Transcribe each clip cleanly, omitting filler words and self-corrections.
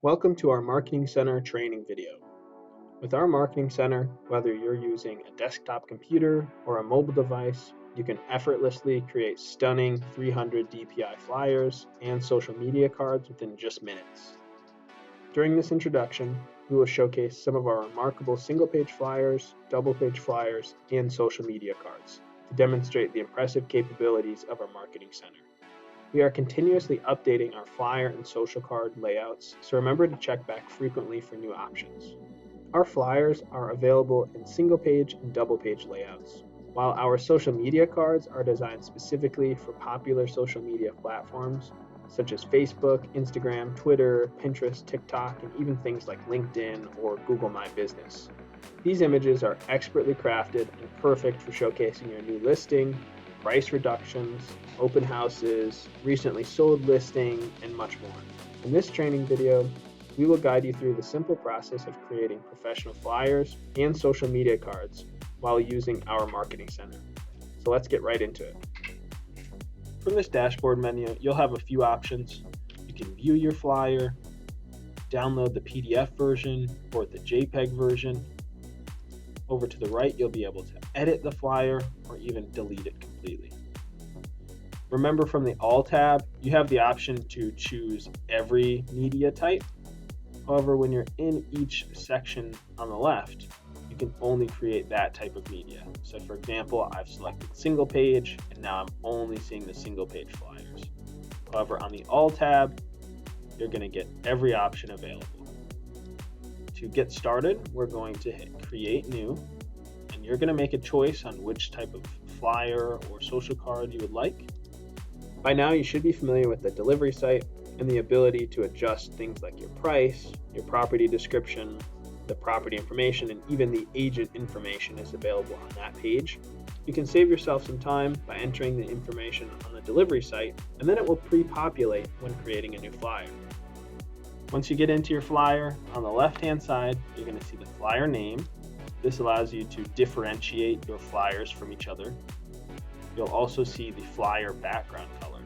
Welcome to our Marketing Center training video. With our Marketing Center, whether you're using a desktop computer or a mobile device, you can effortlessly create stunning 300 DPI flyers and social media cards within just minutes. During this introduction, we will showcase some of our remarkable single-page flyers, double-page flyers, and social media cards to demonstrate the impressive capabilities of our Marketing Center. We are continuously updating our flyer and social card layouts, so remember to check back frequently for new options. Our flyers are available in single-page and double-page layouts, while our social media cards are designed specifically for popular social media platforms such as Facebook, Instagram, Twitter, Pinterest, TikTok, and even things like LinkedIn or Google My Business. These images are expertly crafted and perfect for showcasing your new listing, price reductions, open houses, recently sold listing, and much more. In this training video, we will guide you through the simple process of creating professional flyers and social media cards while using our Marketing Center. So let's get right into it. From this dashboard menu, you'll have a few options. You can view your flyer, download the PDF version or the JPEG version. Over to the right, you'll be able to edit the flyer or even delete it completely. Remember, from the All tab, you have the option to choose every media type. However, when you're in each section on the left, you can only create that type of media. So for example, I've selected single page, and now I'm only seeing the single page flyers. However, on the All tab, you're going to get every option available. To get started, we're going to hit Create New, and you're going to make a choice on which type of flyer or social card you would like. By now, you should be familiar with the delivery site and the ability to adjust things like your price, your property description, the property information, and even the agent information is available on that page. You can save yourself some time by entering the information on the delivery site, and then it will pre-populate when creating a new flyer. Once you get into your flyer, on the left-hand side, you're going to see the flyer name. This allows you to differentiate your flyers from each other. You'll also see the flyer background color.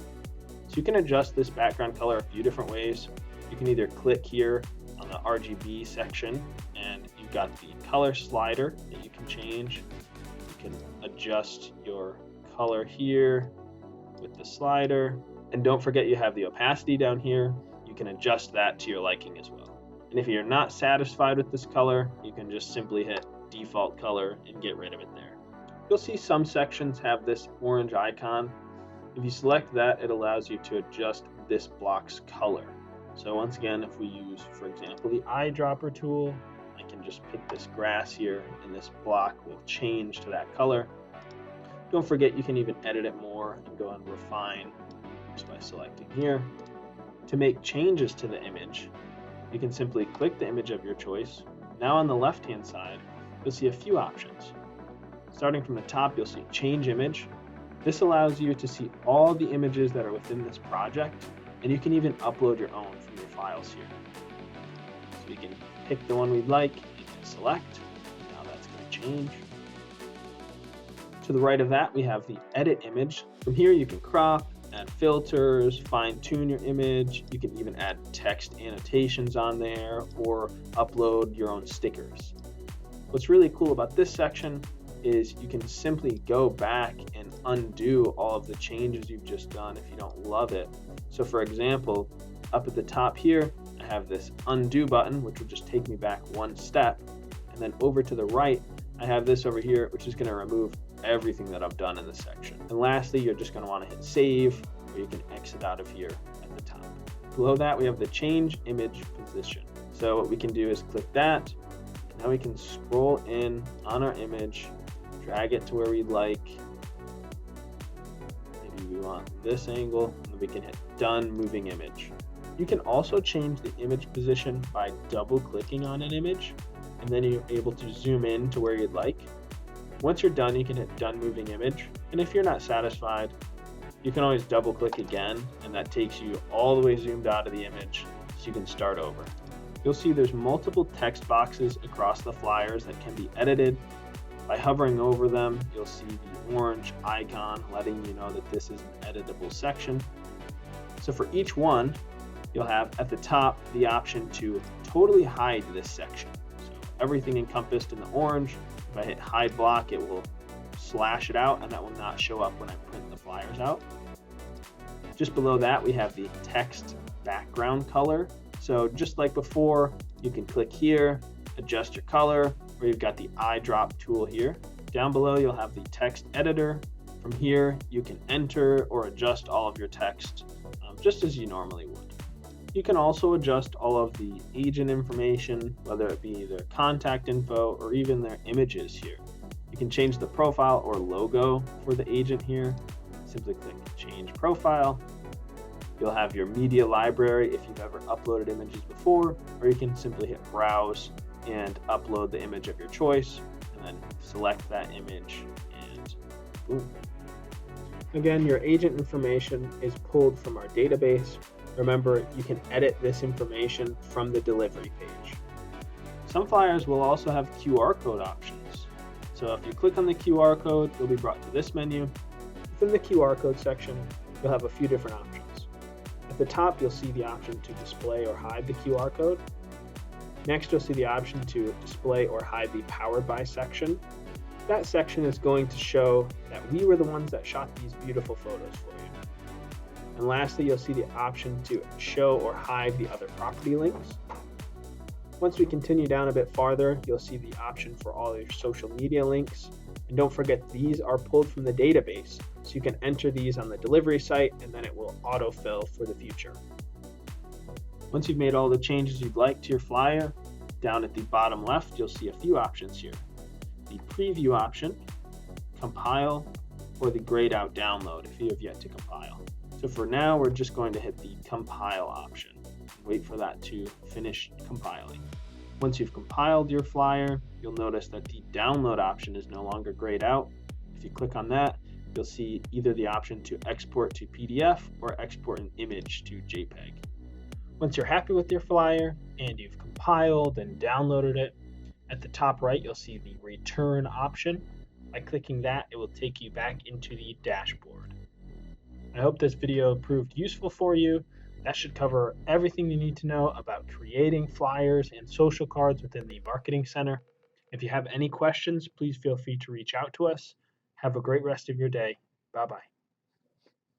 So you can adjust this background color a few different ways. You can either click here on the RGB section, and you've got the color slider that you can change. You can adjust your color here with the slider. And don't forget, you have the opacity down here. You can adjust that to your liking as well. And if you're not satisfied with this color, you can just simply hit default color and get rid of it there. You'll see some sections have this orange icon. If you select that, it allows you to adjust this block's color. So once again, if we use, for example, the eyedropper tool, I can just pick this grass here, and this block will change to that color. Don't forget, you can even edit it more and go and refine just by selecting here. To make changes to the image, you can simply click the image of your choice. Now on the left-hand side, you'll see a few options. Starting from the top, you'll see Change Image. This allows you to see all the images that are within this project, and you can even upload your own from your files here. So we can pick the one we'd like, you can select. Now that's going to change. To the right of that, we have the Edit Image. From here, you can crop, add filters, fine-tune your image. You can even add text annotations on there or upload your own stickers. What's really cool about this section is you can simply go back and undo all of the changes you've just done if you don't love it. So for example, up at the top here, I have this undo button, which will just take me back one step. And then over to the right, I have this over here, which is going to remove everything that I've done in this section. And lastly, you're just going to want to hit save, or you can exit out of here at the top. Below that, we have the change image position. So what we can do is click that. Now we can scroll in on our image, drag it to where we'd like. Maybe we want this angle, and we can hit Done Moving Image. You can also change the image position by double clicking on an image, and then you're able to zoom in to where you'd like. Once you're done, you can hit Done Moving Image, and if you're not satisfied, you can always double click again, and that takes you all the way zoomed out of the image, so you can start over. You'll see there's multiple text boxes across the flyers that can be edited. By hovering over them, you'll see the orange icon letting you know that this is an editable section. So for each one, you'll have at the top the option to totally hide this section. So everything encompassed in the orange, if I hit hide block, it will slash it out and that will not show up when I print the flyers out. Just below that, we have the text background color. So just like before, you can click here, adjust your color, or you've got the eyedrop tool here. Down below, you'll have the text editor. From here, you can enter or adjust all of your text just as you normally would. You can also adjust all of the agent information, whether it be their contact info or even their images here. You can change the profile or logo for the agent here. Simply click change profile. You'll have your media library if you've ever uploaded images before, or you can simply hit browse and upload the image of your choice and then select that image and boom. Again, your agent information is pulled from our database. Remember, you can edit this information from the delivery page. Some flyers will also have QR code options. So if you click on the QR code, you'll be brought to this menu. Within the QR code section, you'll have a few different options. At the top, you'll see the option to display or hide the QR code. Next, you'll see the option to display or hide the Powered By section. That section is going to show that we were the ones that shot these beautiful photos for you. And lastly, you'll see the option to show or hide the other property links. Once we continue down a bit farther, you'll see the option for all your social media links. And don't forget, these are pulled from the database, so you can enter these on the delivery site and then it will autofill for the future. Once you've made all the changes you'd like to your flyer, down at the bottom left, you'll see a few options here. The preview option, compile, or the grayed out download if you have yet to compile. So for now, we're just going to hit the compile option and wait for that to finish compiling. Once you've compiled your flyer, you'll notice that the download option is no longer grayed out. If you click on that, you'll see either the option to export to PDF or export an image to JPEG. Once you're happy with your flyer and you've compiled and downloaded it, at the top right, you'll see the return option. By clicking that, it will take you back into the dashboard. I hope this video proved useful for you. That should cover everything you need to know about creating flyers and social cards within the Marketing Center. If you have any questions, please feel free to reach out to us. Have a great rest of your day. Bye-bye.